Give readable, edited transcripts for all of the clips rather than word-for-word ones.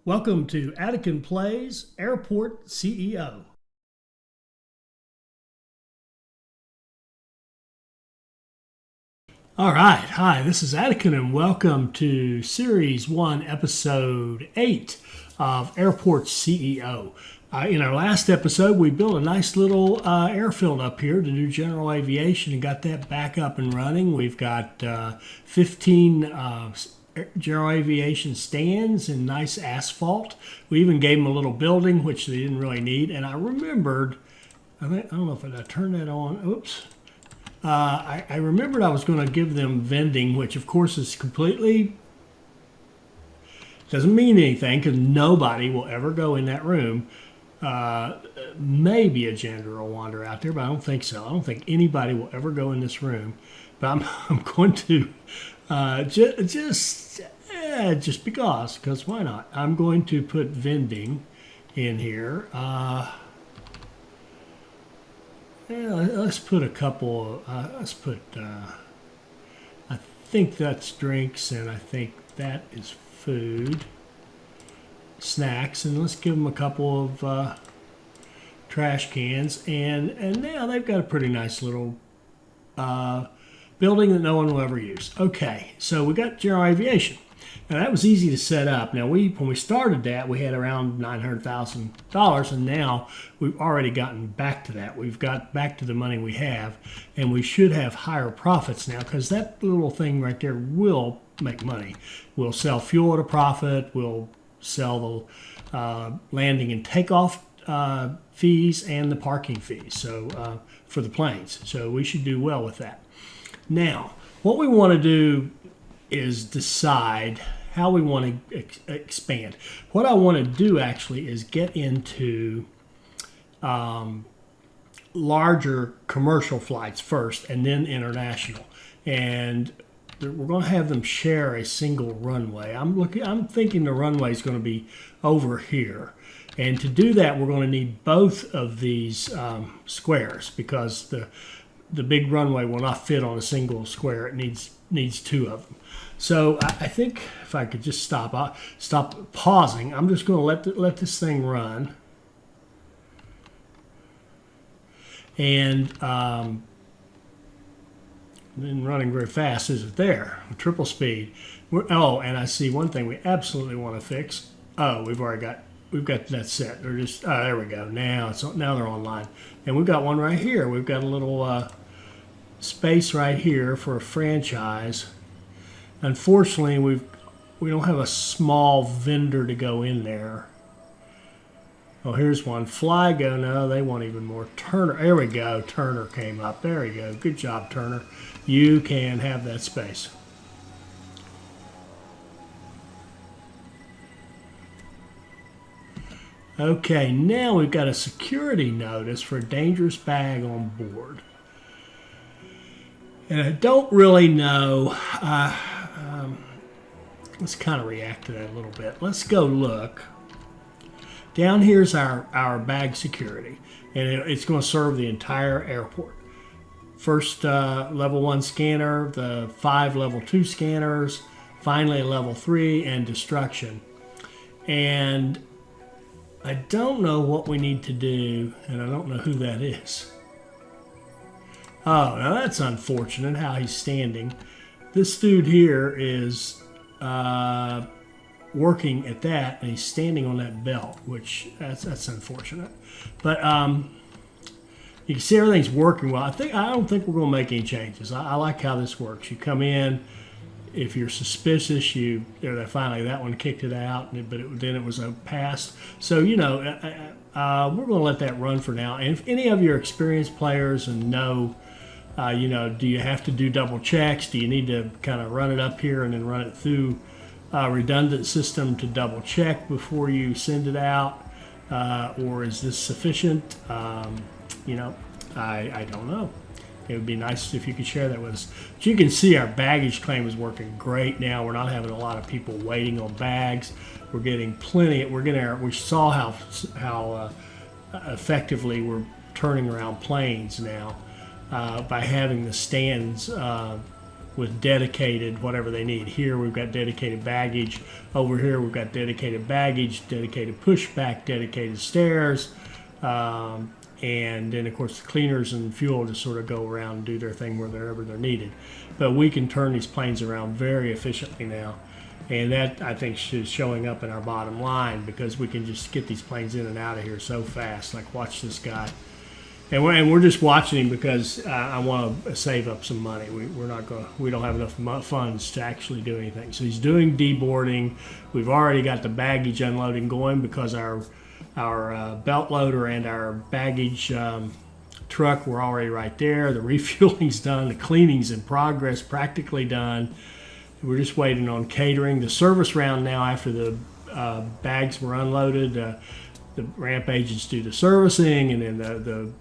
Welcome to Attican Plays Airport CEO. All right, hi, this is Attican and welcome to Series 1, Episode 8 of Airport CEO. In our last episode, we built a nice little airfield up here to do general aviation and got that back up and running. We've got 15 general aviation stands and nice asphalt. We even gave them a little building, which they didn't really need. And I remembered, I don't know if I turned that on. Oops. I remembered I was going to give them vending, which of course is completely, doesn't mean anything because nobody will ever go in that room. Maybe a janitor will wander out there, but I don't think so. I don't think anybody will ever go in this room. But I'm going to just because why not? I'm going to put vending in here. Let's put a couple. Let's put. I think that's drinks, and I think that is food, snacks, and let's give them a couple of trash cans. And now they've got a pretty nice little building that no one will ever use. Okay, so we got general aviation. Now that was easy to set up. Now when we started that, we had around $900,000, and now we've already gotten back to that. We've got back to the money we have, and we should have higher profits now because that little thing right there will make money. We'll sell fuel at a profit. We'll sell the landing and takeoff fees and the parking fees. So for the planes. So we should do well with that. Now, what we want to do is decide how we want to expand. What I want to do actually is get into larger commercial flights first and then international. And we're going to have them share a single runway. I'm thinking the runway is going to be over here. And to do that, we're going to need both of these squares because the big runway will not fit on a single square. It needs two of them. So I think if I could just stop pausing. I'm just going to let this thing run. And then running very fast, is it there? Triple speed. And I see one thing we absolutely want to fix. Oh, we've got that set. They're just there we go. Now they're online, and we've got one right here. We've got a little space right here for a franchise. Unfortunately, we don't have a small vendor to go in there. Oh, here's one. Flygo. No, they want even more. Turner. There we go. Turner came up. There we go. Good job, Turner. You can have that space. Okay, now we've got a security notice for a dangerous bag on board. And I don't really know. Let's kind of react to that a little bit. Let's go look. Down here's our bag security, and it's going to serve the entire airport. First level 1 scanner, the 5 level 2 scanners, finally a level 3, and destruction. And I don't know what we need to do, and I don't know who that is. Oh, now that's unfortunate how he's standing. This dude here is working at that, and he's standing on that belt, which that's unfortunate. But you can see everything's working well. I don't think we're going to make any changes. I like how this works. You come in, if you're suspicious, finally that one kicked it out, then it was a pass. So we're going to let that run for now. And if any of your experienced players and know. Do you have to do double checks? Do you need to kind of run it up here and then run it through a redundant system to double check before you send it out? Or is this sufficient? I don't know. It would be nice if you could share that with us. But you can see our baggage claim is working great now. We're not having a lot of people waiting on bags. We're getting plenty. We saw how effectively we're turning around planes now. By having the stands with dedicated whatever they need. Here we've got dedicated baggage. Over here we've got dedicated baggage, dedicated pushback, dedicated stairs. And then, of course, the cleaners and fuel just sort of go around and do their thing wherever they're needed. But we can turn these planes around very efficiently now. And that, I think, is showing up in our bottom line because we can just get these planes in and out of here so fast. Like, watch this guy. And we're just watching him because I want to save up some money. We don't have enough funds to actually do anything. So he's doing deboarding. We've already got the baggage unloading going because our belt loader and our baggage truck were already right there. The refueling's done. The cleaning's in progress, practically done. We're just waiting on catering. The service round now, after the bags were unloaded, the ramp agents do the servicing, and then the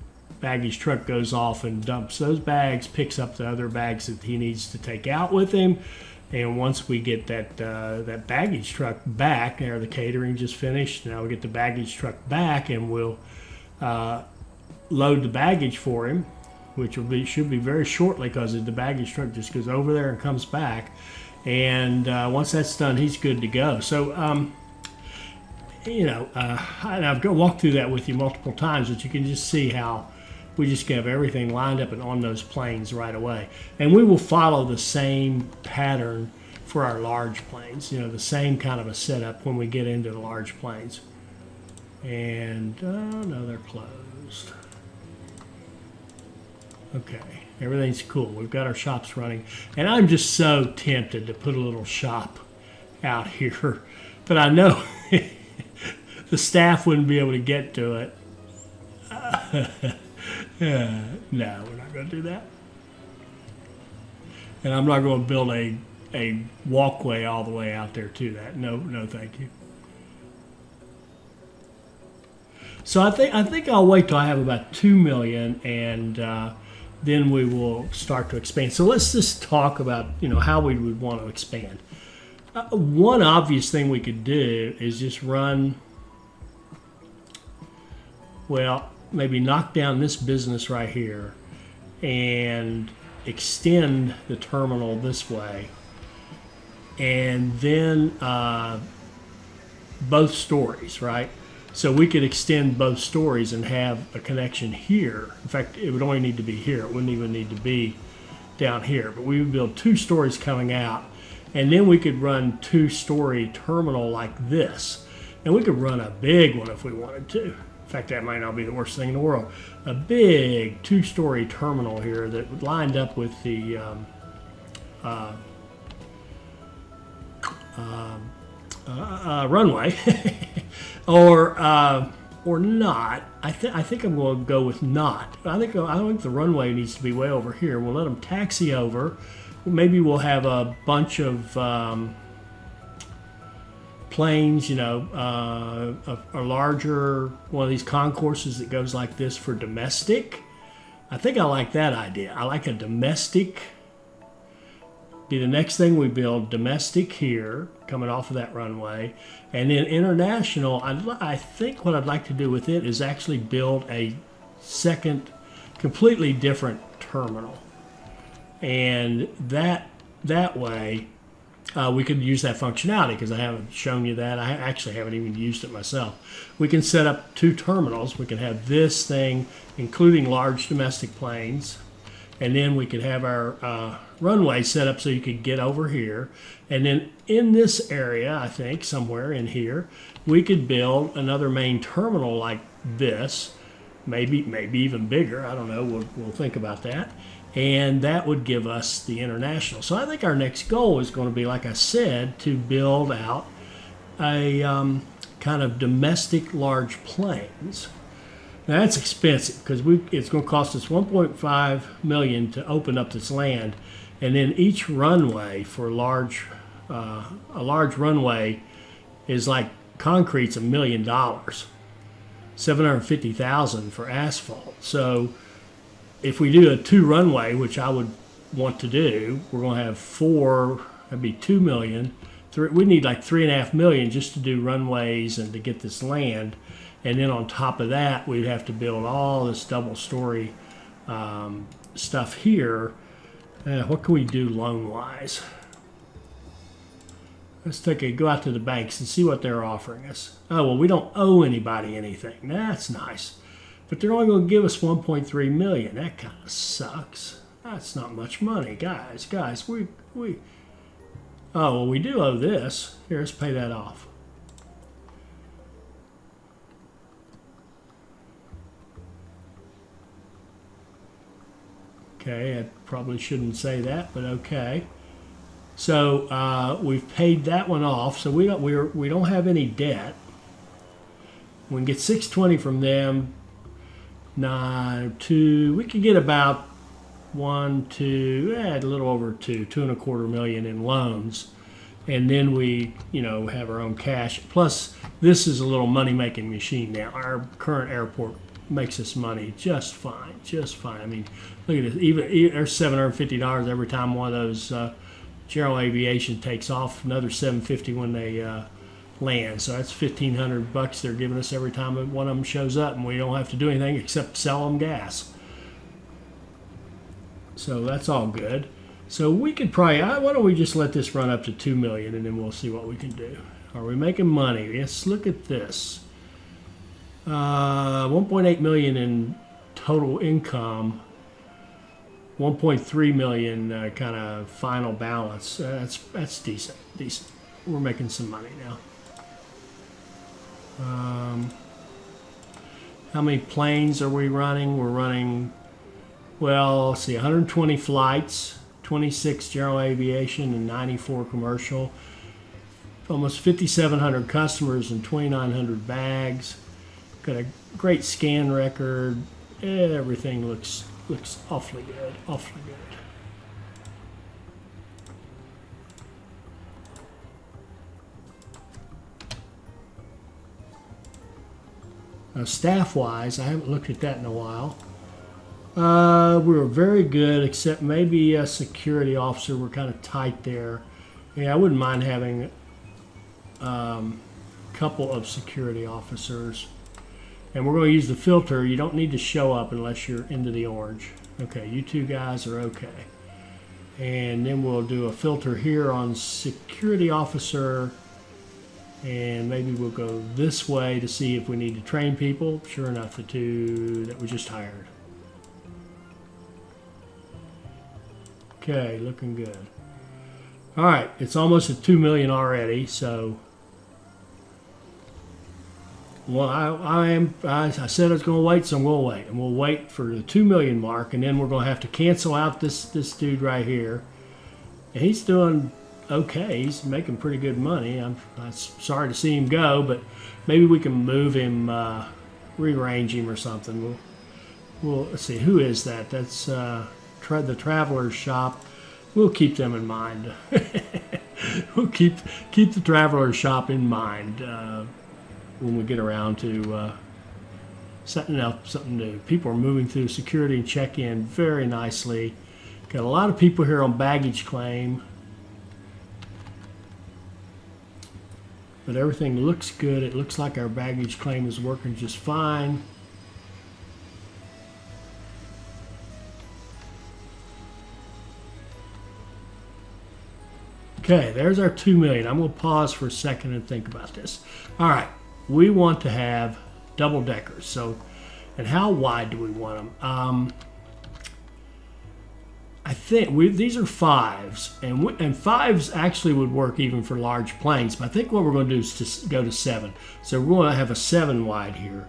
baggage truck goes off and dumps those bags, picks up the other bags that he needs to take out with him. And once we get that baggage truck back, there the catering just finished. Now we get the baggage truck back, and we'll load the baggage for him, which should be very shortly because the baggage truck just goes over there and comes back. And once that's done, he's good to go. So, I've walked through that with you multiple times, but you can just see how we just have everything lined up and on those planes right away. And we will follow the same pattern for our large planes, the same kind of a setup when we get into the large planes. And, no, they're closed. Okay, everything's cool. We've got our shops running. And I'm just so tempted to put a little shop out here. But I know the staff wouldn't be able to get to it. No, we're not going to do that. And I'm not going to build a walkway all the way out there to that. No, thank you. So I think I'll wait till I have about 2 million, and then we will start to expand. So let's just talk about how we would want to expand. One obvious thing we could do is just run. Well, maybe knock down this business right here and extend the terminal this way, and then both stories, right? So we could extend both stories and have a connection here. In fact, it would only need to be here. It wouldn't even need to be down here. But we would build 2 stories coming out, and then we could run 2-story terminal like this. And we could run a big one if we wanted to. In fact, that might not be the worst thing in the world. A big 2-story terminal here that lined up with the runway, or not. I think I'm going to go with not. I think the runway needs to be way over here. We'll let them taxi over. Maybe we'll have a bunch of planes, a larger one of these concourses that goes like this for domestic. I think I like that idea. I like a domestic. Be the next thing we build, domestic here, coming off of that runway. And then international, I think what I'd like to do with it is actually build a second, completely different terminal. And that way, we could use that functionality because I haven't shown you that. I actually haven't even used it myself. We can set up 2 terminals. We can have this thing, including large domestic planes, and then we could have our runway set up so you could get over here. And then in this area, I think somewhere in here, we could build another main terminal like this, maybe even bigger. I don't know. We'll think about that. And that would give us the international. So I think our next goal is going to be, like I said, to build out a kind of domestic large planes. Now that's expensive because it's going to cost us $1.5 million to open up this land, and then each runway for a large runway is like concrete's $1 million, $750,000 for asphalt. So if we do a 2 runway, which I would want to do, we're going to have 4. That'd be $2 million. We need like $3.5 million just to do runways and to get this land. And then on top of that, we'd have to build all this double-story stuff here. What can we do loan-wise? Let's go out to the banks and see what they're offering us. Oh, well, we don't owe anybody anything. That's nice. But they're only going to give us 1.3 million. That kind of sucks. That's not much money, guys. Oh, well, we do owe this. Here, let's pay that off. Okay, I probably shouldn't say that, but okay. So we've paid that one off. So we don't have any debt. We can get 620 from them. 2. We could get about 1, 2, a little over 2.25 million in loans, and then we, have our own cash. Plus, this is a little money-making machine now. Our current airport makes us money just fine, I mean, look at this. Even there's $750 every time one of those general aviation takes off. Another $750 when they land. So that's $1,500 they're giving us every time one of them shows up, and we don't have to do anything except sell them gas. So that's all good. So we could probably, why don't we just let this run up to 2 million and then we'll see what we can do. Are we making money? Let's look at this. 1.8 million in total income. 1.3 million kind of final balance. That's decent. We're making some money now. How many planes are we running? We're running, well, let's see, 120 flights, 26 general aviation, and 94 commercial. Almost 5,700 customers and 2,900 bags. Got a great scan record. Everything looks awfully good, awfully good. Staff-wise, I haven't looked at that in a while. We were very good, except maybe a security officer. We're kind of tight there. Yeah, I wouldn't mind having a couple of security officers. And we're going to use the filter. You don't need to show up unless you're into the orange. Okay, you two guys are okay. And then we'll do a filter here on security officer. And maybe we'll go this way to see if we need to train people. Sure enough, the two that we just hired. Okay, looking good. All right, it's almost at 2 million already, so well, I said I was going to wait, so I'm going to wait. And we'll wait for the 2 million mark, and then we're going to have to cancel out this dude right here. And he's doing okay. He's making pretty good money. I'm sorry to see him go, but maybe we can move him, rearrange him or something. We'll let's see, who is that? That's the Traveler's Shop. We'll keep them in mind. We'll keep the Traveler's Shop in mind when we get around to setting up something new. People are moving through security and check-in very nicely. Got a lot of people here on baggage claim. But everything looks good. It looks like our baggage claim is working just fine. Okay, there's our 2 million. I'm going to pause for a second and think about this. All right, we want to have double deckers. So, and how wide do we want them? I think these are 5s, and 5s actually would work even for large planes. But I think what we're going to do is just go to 7. So we're going to have a 7 wide here.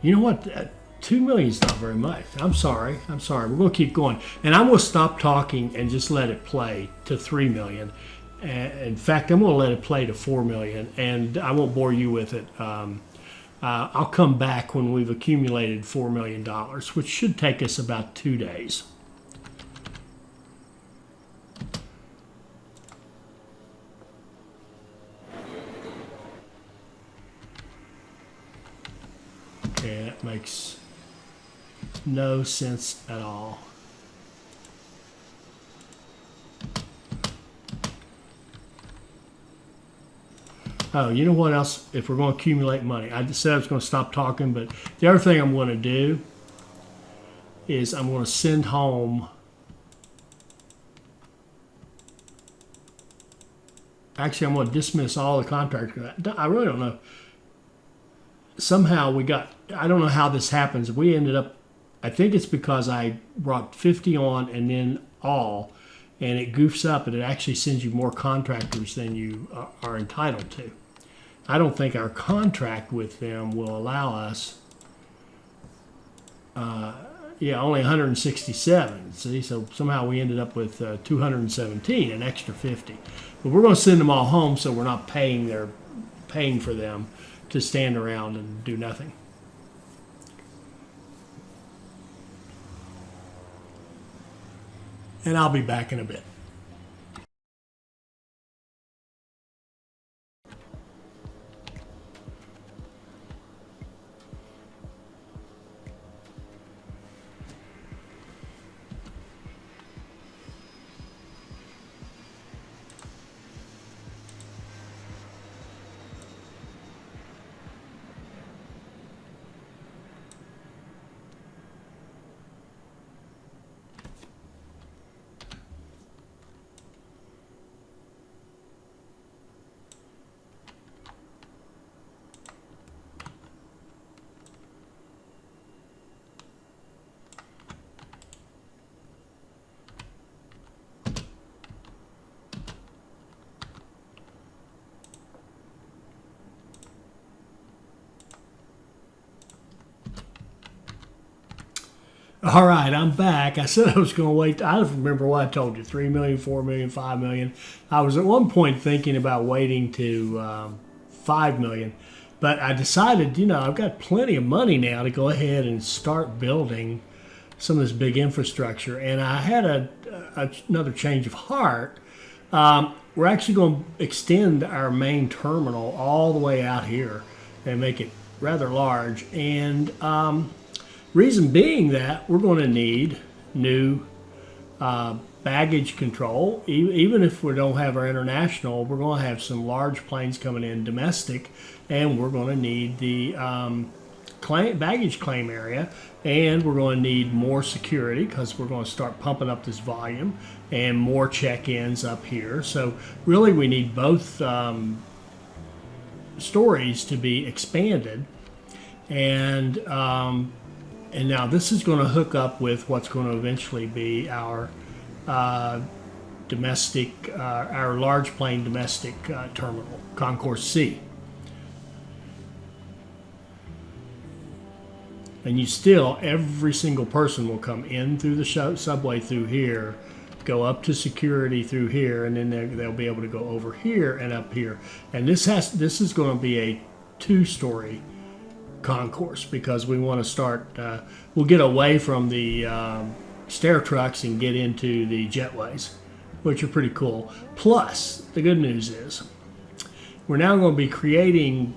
You know what? 2 million is not very much. I'm sorry. We're going to keep going, and I'm going to stop talking and just let it play to 3 million. In fact, I'm going to let it play to 4 million, and I won't bore you with it. I'll come back when we've accumulated $4 million, which should take us about 2 days. Okay, that makes no sense at all. Oh, you know what else? If we're going to accumulate money, I said I was going to stop talking, but the other thing I'm going to do is I'm going to send home Actually, I'm going to dismiss all the contractors. I really don't know. Somehow we got, I don't know how this happens. We ended up, I think it's because I brought 50 on and then all, and it goofs up and it actually sends you more contractors than you are entitled to. I don't think our contract with them will allow us, only 167. See, so somehow we ended up with 217, an extra 50. But we're going to send them all home, so we're not paying for them to stand around and do nothing. And I'll be back in a bit. All right, I'm back. I said I was going to wait. I don't remember what I told you, 3 million, 4 million, 5 million. I was at one point thinking about waiting to 5 million, but I decided, I've got plenty of money now to go ahead and start building some of this big infrastructure. And I had another change of heart. We're actually going to extend our main terminal all the way out here and make it rather large. And reason being that we're going to need new baggage control. Even if we don't have our international, we're going to have some large planes coming in domestic, and we're going to need the baggage claim area, and we're going to need more security because we're going to start pumping up this volume and more check-ins up here. So really we need both stories to be expanded, and now this is going to hook up with what's going to eventually be our domestic, our large plane domestic terminal, Concourse C. And every single person will come in through the subway through here, go up to security through here, and then they'll be able to go over here and up here. And this is going to be a 2-story concourse because we want to start, we'll get away from the stair trucks and get into the jetways, which are pretty cool. Plus, the good news is we're now going to be creating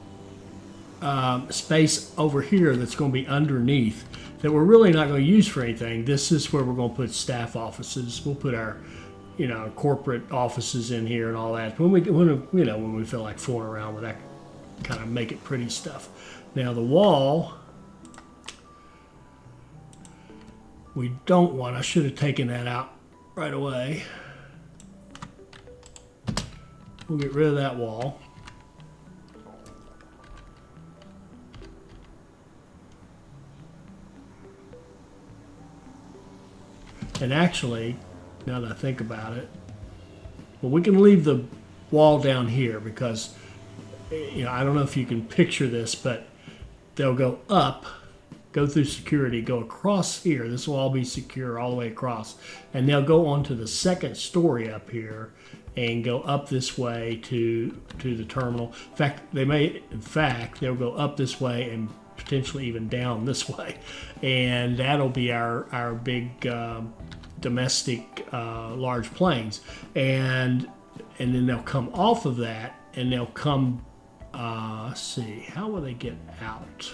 space over here that's going to be underneath that we're really not going to use for anything. This is where we're going to put staff offices. We'll put our corporate offices in here and all that when we feel like fooling around with that kind of make it pretty stuff. Now the wall, we don't want, I should have taken that out right away. We'll get rid of that wall. And actually, now that I think about it, well, we can leave the wall down here because, I don't know if you can picture this, but they'll go up, go through security, go across here. This will all be secure all the way across. And they'll go onto the second story up here and go up this way to the terminal. In fact, they'll go up this way and potentially even down this way. And that'll be our big domestic large planes. And then they'll come off of that and they'll come, let's see, how will they get out?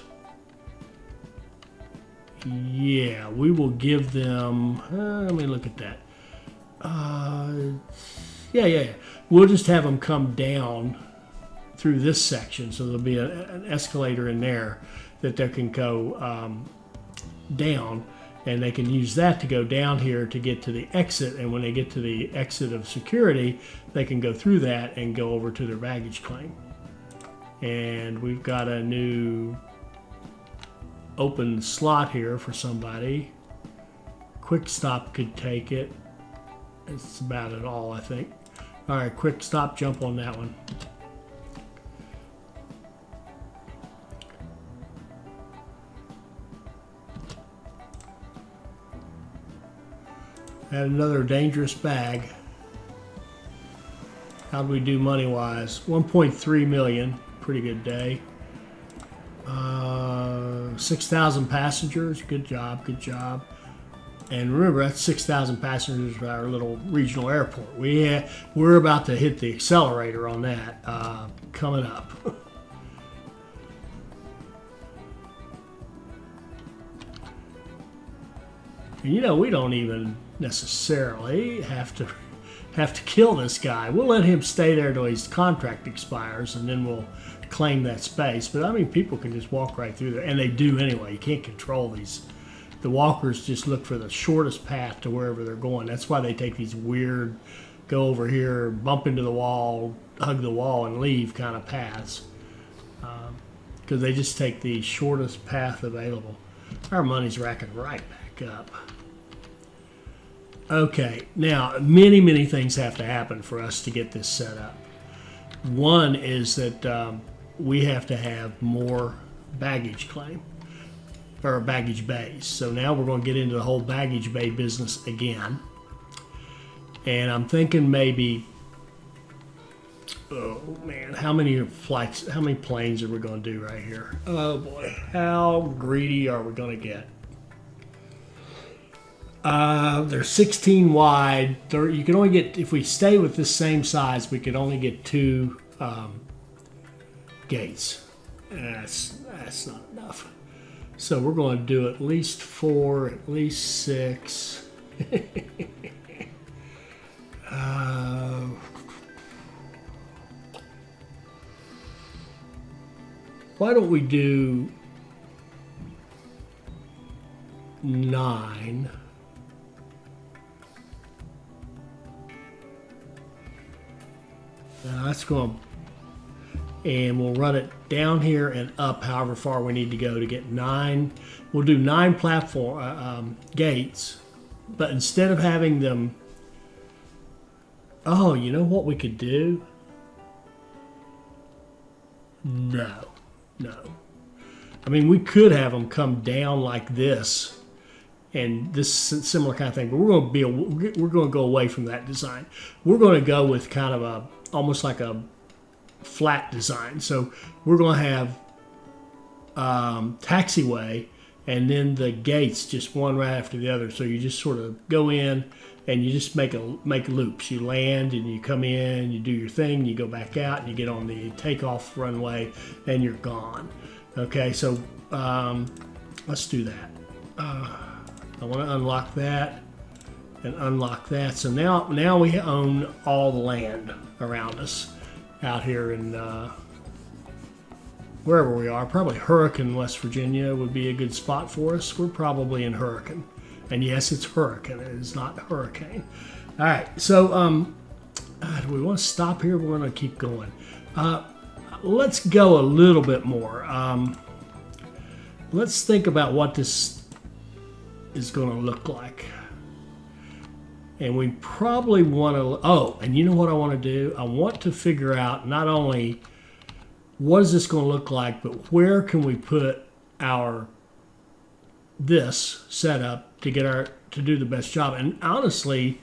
Yeah, we will give them, let me look at that. Yeah. We'll just have them come down through this section. So there'll be an escalator in there that they can go down. and they can use that to go down here to get to the exit. And when they get to the exit of security, they can go through that and go over to their baggage claim. And we've got a new open slot here for somebody. Quick Stop could take it. That's about it all, I think. All right, Quick Stop, jump on that one. Had another dangerous bag. How'd we do money-wise? 1.3 million, pretty good day. 6,000 passengers, good job, good job. And remember, that's 6,000 passengers for our little regional airport. We're about to hit the accelerator on that coming up. And you know, we don't even necessarily have to kill this guy. We'll let him stay there till his contract expires, and then we'll claim that space. But I mean, people can just walk right through there, and they do anyway. You can't control these. The walkers just look for the shortest path to wherever they're going. That's why they take these weird, go over here, bump into the wall, hug the wall, and leave kind of paths. Because they just take the shortest path available. Our money's racking right back up. Okay, now many things have to happen for us to get this set up. One is that we have to have more baggage claim, or baggage bays. So now we're going to get into the whole baggage bay business again. And I'm thinking maybe, oh man, how many flights, how many planes are we going to do right here? Oh boy, how greedy are we going to get? They're 16 wide. You can only get, if we stay with this same size, we could only get 2 gates. That's not enough. So we're going to do at least 4, at least 6. Why don't we do 9? That's going to, and we'll run it down here and up however far we need to go to get 9. We'll do 9 platform gates, but instead of having them, oh, you know what we could do? No. I mean, we could have them come down like this, and this similar kind of thing. But we're going to go away from that design. We're going to go with kind of almost like a flat design. So we're going to have taxiway, and then the gates just one right after the other. So you just sort of go in and you just make loops. You land and you come in, you do your thing, you go back out, and you get on the takeoff runway, and you're gone. Okay, so let's do that. I want to unlock that and unlock that. So now we own all the land around us out here in wherever we are. Probably Hurricane, West Virginia would be a good spot for us. We're probably in Hurricane. And yes, it's Hurricane. It is not Hurricane. All right, so do we want to stop here? We're going to keep going. Let's go a little bit more. Let's think about what this is going to look like. And we probably want to, and you know what I want to do? I want to figure out not only what is this going to look like, but where can we put this setup to do the best job. And honestly,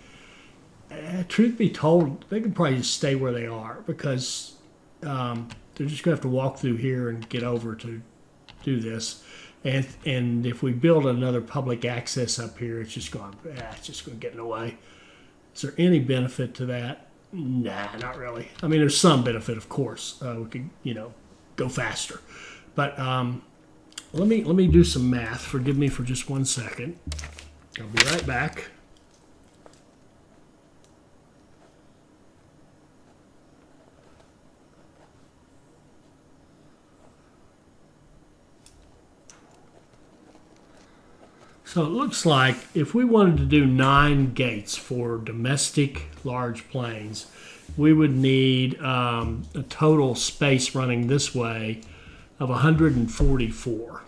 truth be told, they could probably just stay where they are, because they're just going to have to walk through here and get over to do this. And if we build another public access up here, it's just going to get in the way. Is there any benefit to that? Nah, not really. I mean, there's some benefit, of course. We could, go faster. But let me do some math. Forgive me for just 1 second. I'll be right back. So it looks like if we wanted to do 9 gates for domestic large planes, we would need a total space running this way of 144.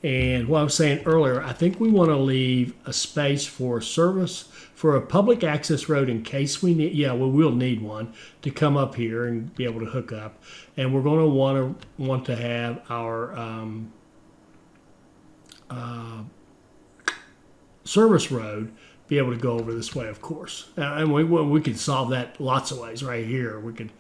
And what I was saying earlier, I think we want to leave a space for service for a public access road in case we need, we will need one to come up here and be able to hook up. And we're going to want to have our service road be able to go over this way, of course. And we could solve that lots of ways right here. We could,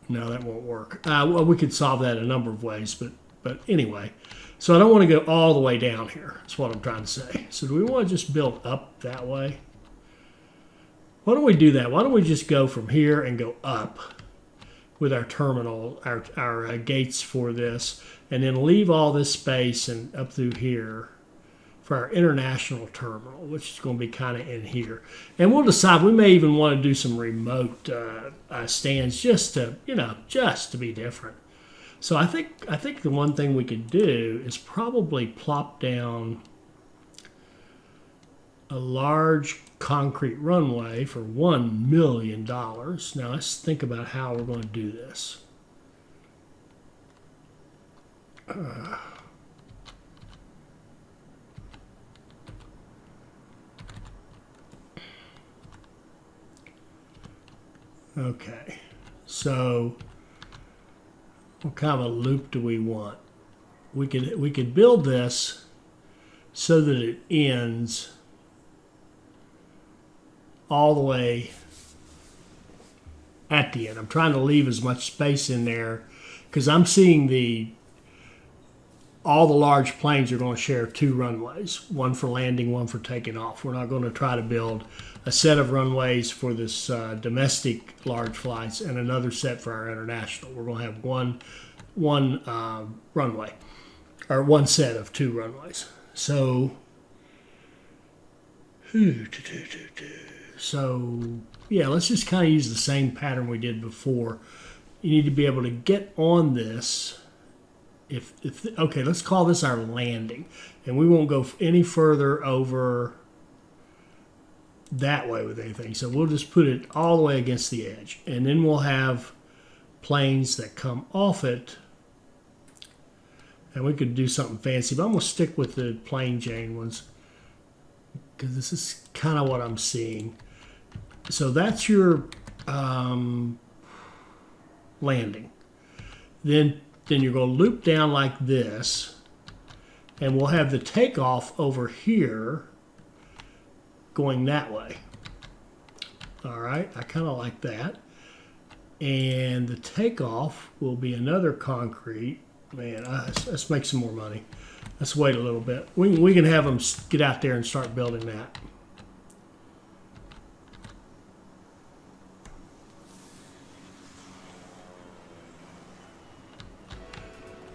no, that won't work. Well, we could solve that a number of ways, but anyway. So I don't want to go all the way down here. That's what I'm trying to say. So do we want to just build up that way? Why don't we do that? Why don't we just go from here and go up with our terminal, our gates for this, and then leave all this space and up through here for our international terminal, which is going to be kind of in here. And we'll decide, we may even want to do some remote stands just to be different. So I think the one thing we could do is probably plop down a large concrete runway for $1 million. Now let's think about how we're going to do this. Okay, so what kind of a loop do we want? We could build this so that it ends all the way at the end. I'm trying to leave as much space in there because I'm seeing all the large planes are going to share 2 runways, one for landing, one for taking off. We're not going to try to build a set of runways for this domestic large flights and another set for our international. We're going to have one runway, or one set of 2 runways. So yeah, let's just kind of use the same pattern we did before. You need to be able to get on this. Okay, let's call this our landing, and we won't go any further over that way with anything. So we'll just put it all the way against the edge, and then we'll have planes that come off it, and we could do something fancy, but I'm going to stick with the plain Jane ones because this is kind of what I'm seeing. So that's your landing. Then you're going to loop down like this, and we'll have the takeoff over here going that way. All right, I kind of like that. And the takeoff will be another concrete. Man, let's make some more money. Let's wait a little bit. We can have them get out there and start building that.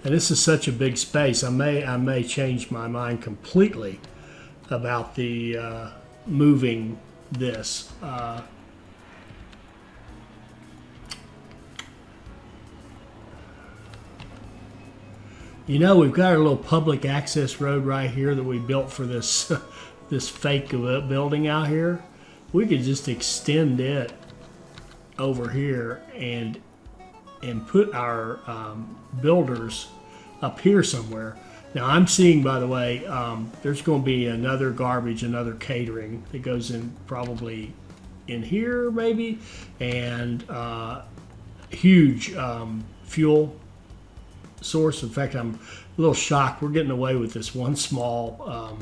And this is such a big space. I may change my mind completely about the moving this. We've got our little public access road right here that we built for this this fake building out here. We could just extend it over here and put our builders up here somewhere. Now I'm seeing, by the way, there's going to be another catering that goes in probably in here maybe, and huge fuel source. In fact, I'm a little shocked we're getting away with this one small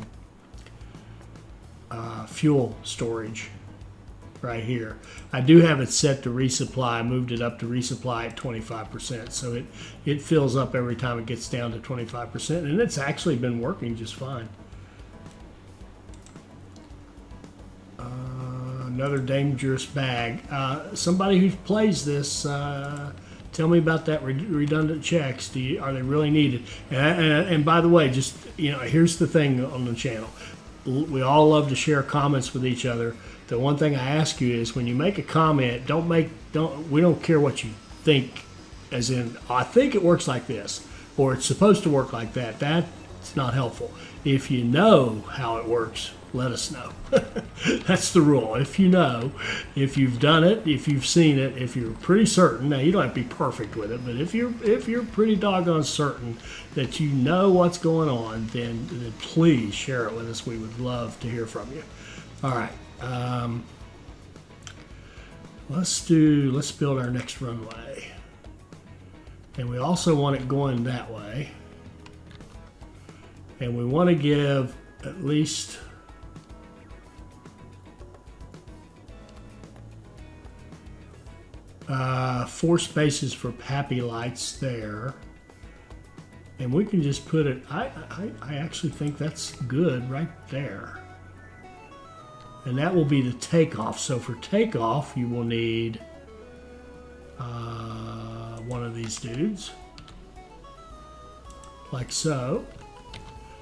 fuel storage right here. I do have it set to resupply. I moved it up to resupply at 25%, so it fills up every time it gets down to 25%, and it's actually been working just fine. Another dangerous bag. Somebody who plays this, tell me about that redundant checks. Are they really needed? And by the way, just here's the thing on the channel. We all love to share comments with each other. The one thing I ask you is when you make a comment, we don't care what you think, as in I think it works like this or it's supposed to work like that. It's not helpful. If you know how it works, let us know. That's the rule. If you know, if you've done it, if you've seen it, if you're pretty certain, now you don't have to be perfect with it, but if you're pretty doggone certain that you know what's going on, then please share it with us. We would love to hear from you. All right. Let's build our next runway. And we also want it going that way. And we want to give at least 4 spaces for happy lights there. And we can just put it, I actually think that's good right there. And that will be the takeoff. So for takeoff, you will need one of these dudes, like so.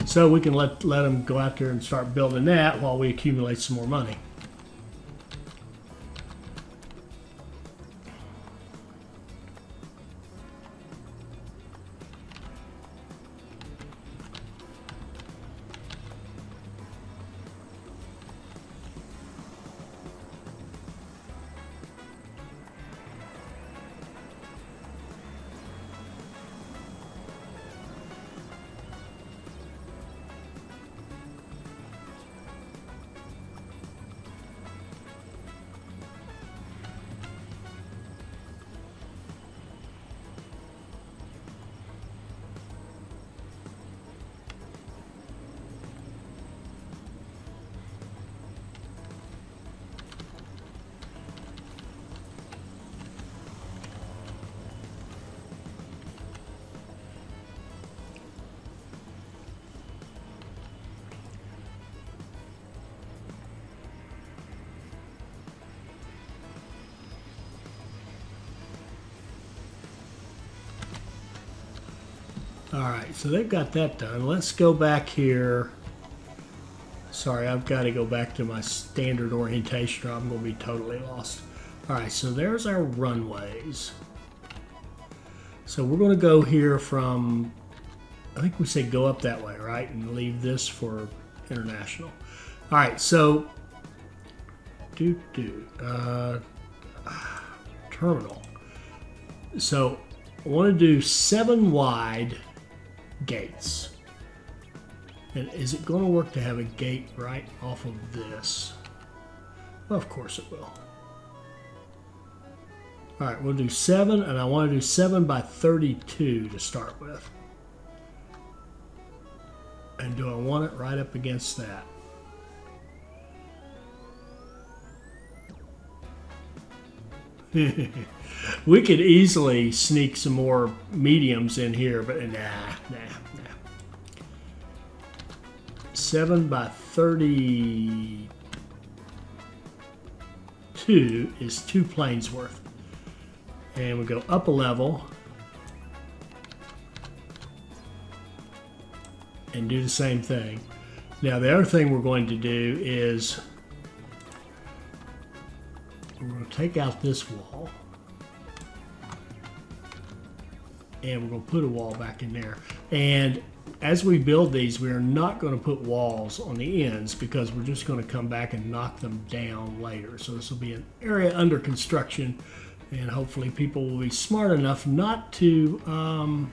So we can let them go out there and start building that while we accumulate some more money. All right, so they've got that done. Let's go back here. Sorry, I've got to go back to my standard orientation or I'm going to be totally lost. All right, so there's our runways. So we're going to go here from, I think we say go up that way, right? And leave this for international. All right, so terminal. So I want to do 7 wide gates. And is it going to work to have a gate right off of this? Well, of course it will. All right, we'll do 7, and I want to do 7 by 32 to start with. And do I want it right up against that? We could easily sneak some more mediums in here, but nah. 7 by 32 is 2 planes worth. And we go up a level and do the same thing. Now the other thing we're going to do is we're going to take out this wall and we're going to put a wall back in there. And as we build these, we are not going to put walls on the ends because we're just going to come back and knock them down later. So this will be an area under construction, and hopefully people will be smart enough not to,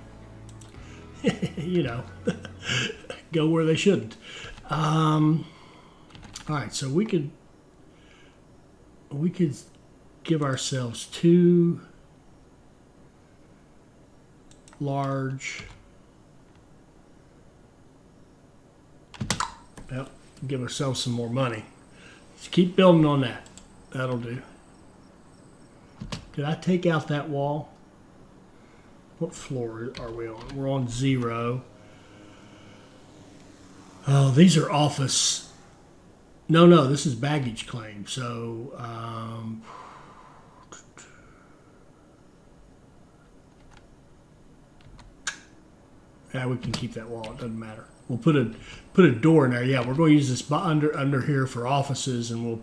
you know, go where they shouldn't. All right, so we could give ourselves 2 large. Yep, give ourselves some more money. Let's keep building on that. That'll do. Did I take out that wall? What floor are we on? We're on 0. Oh, these are office. No, this is baggage claim. So, yeah, we can keep that wall. It doesn't matter. We'll put a door in there. Yeah, we're going to use this under here for offices, and we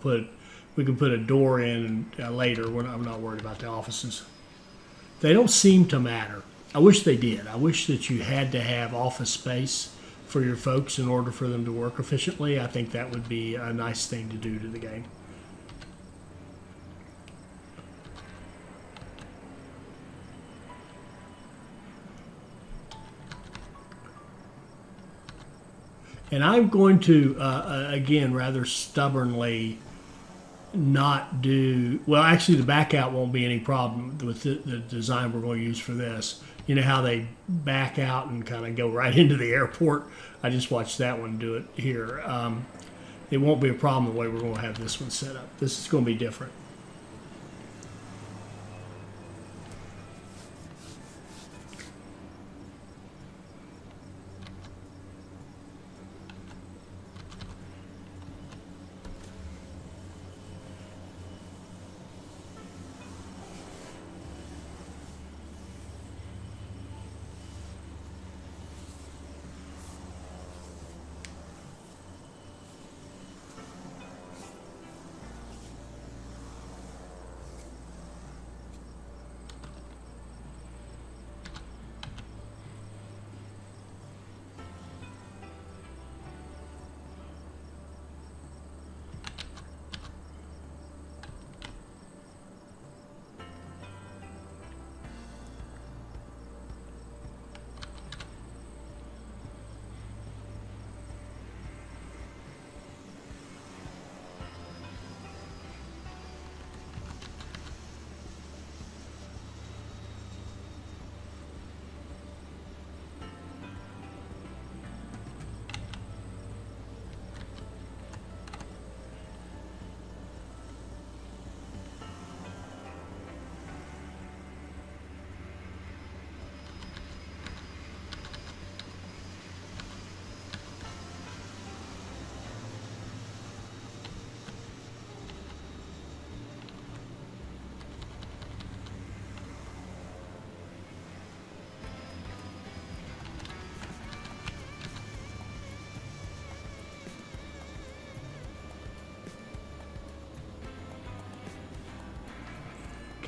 can put a door in later. I'm not worried about the offices. They don't seem to matter. I wish they did. I wish that you had to have office space for your folks in order for them to work efficiently, I think that would be a nice thing to do to the game. And I'm going to, again, rather stubbornly not do, well, actually the back out won't be any problem with the design we're going to use for this. You know how they back out and kind of go right into the airport? I just watched that one do it here. It won't be a problem the way we're going to have this one set up. This is going to be different.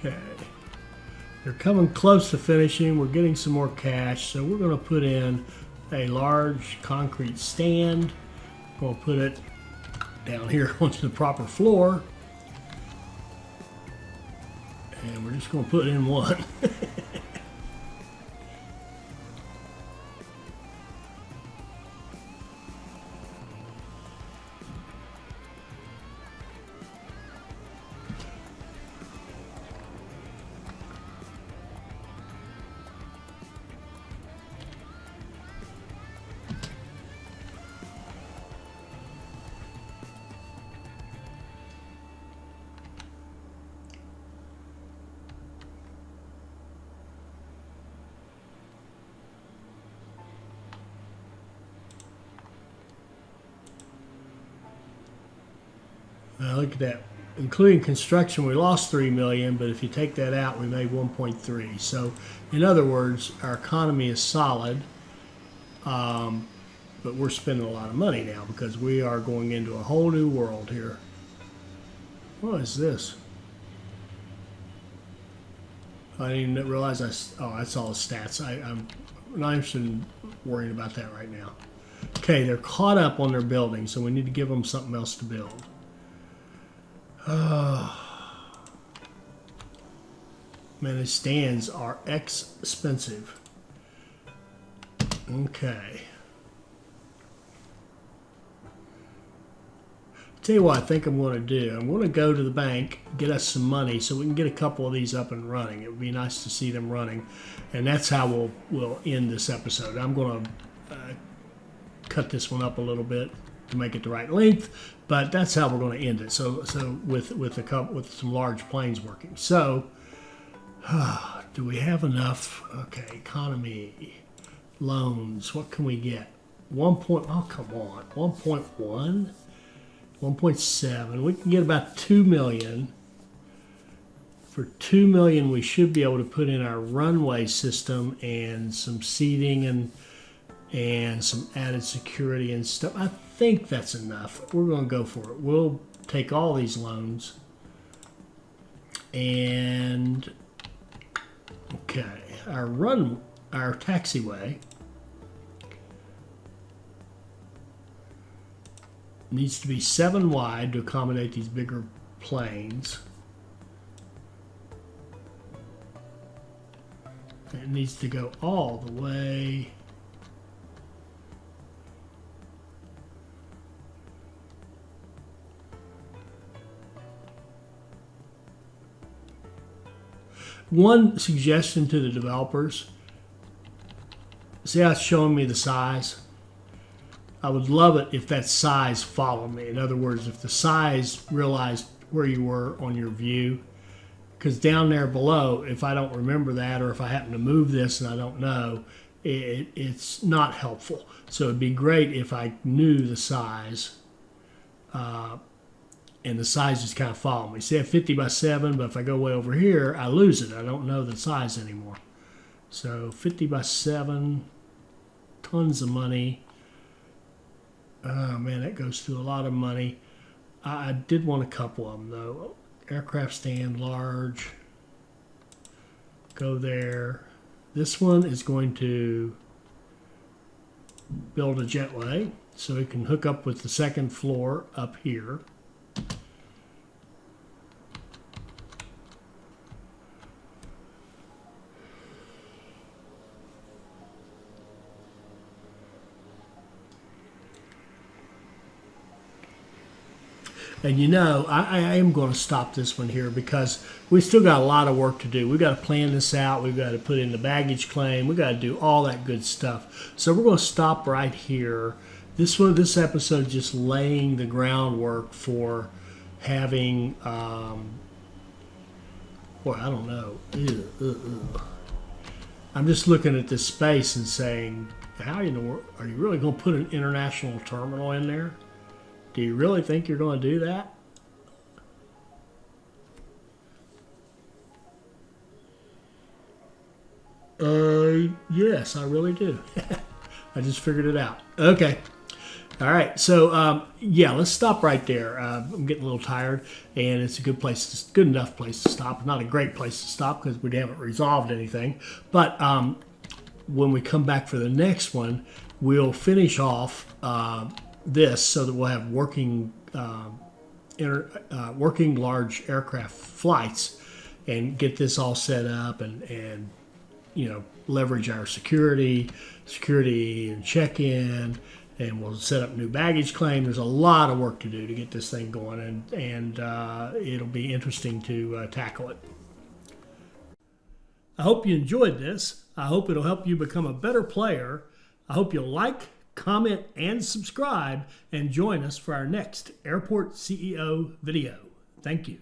Okay, they're coming close to finishing. We're getting some more cash, so we're going to put in a large concrete stand. We're going to put it down here onto the proper floor, and we're just going to put in one. Look at that. Including construction, we lost $3 million, but if you take that out, we made 1.3. So, in other words, our economy is solid, but we're spending a lot of money now because we are going into a whole new world here. What is this? I didn't even realize that's all the stats. I'm not interested in worrying about that right now. Okay, they're caught up on their building, so we need to give them something else to build. Man, the stands are expensive. Okay. Tell you what I think I'm going to do. I'm going to go to the bank, get us some money so we can get a couple of these up and running. It would be nice to see them running. And that's how we'll end this episode. I'm going to cut this one up a little bit to make it the right length, but that's how we're going to end it. So with some large planes working. So do we have enough? Okay, economy, loans. What can we get? Oh, come on, 1.1, 1.7. We can get about 2 million. For 2 million, we should be able to put in our runway system and some seating and some added security and stuff. I think that's enough. We're going to go for it. We'll take all these loans. And okay, our taxiway. needs to be 7 wide to accommodate these bigger planes. It needs to go all the way. One suggestion to the developers, see how it's showing me the size? I would love it if that size followed me. In other words, if the size realized where you were on your view, because down there below, if I don't remember that, or if I happen to move this and I don't know, it's not helpful. So it'd be great if I knew the size, and the size just kind of follow me. See, I have 50 by 7, but if I go way over here, I lose it. I don't know the size anymore. So 50 by 7, tons of money. Oh man, that goes through a lot of money. I did want a couple of them though. Aircraft stand, large. Go there. This one is going to build a jetway so it can hook up with the second floor up here. And you know, I am going to stop this one here because we still got a lot of work to do. We've got to plan this out. We've got to put in the baggage claim. We've got to do all that good stuff. So we're going to stop right here. This episode just laying the groundwork for having, boy, I don't know. I'm just looking at this space and saying, how in the world, are you really going to put an international terminal in there? Do you really think you're going to do that? Yes, I really do. I just figured it out. Okay. All right. So, yeah, let's stop right there. I'm getting a little tired, and it's a good enough place to stop. Not a great place to stop because we haven't resolved anything. But when we come back for the next one, we'll finish off this so that we'll have working large aircraft flights and get this all set up and you know, leverage our security and check-in, and we'll set up new baggage claim. There's a lot of work to do to get this thing going, and it'll be interesting to tackle it. I hope you enjoyed this. I hope it'll help you become a better player. I hope you'll like, comment, and subscribe, and join us for our next Airport CEO video. Thank you.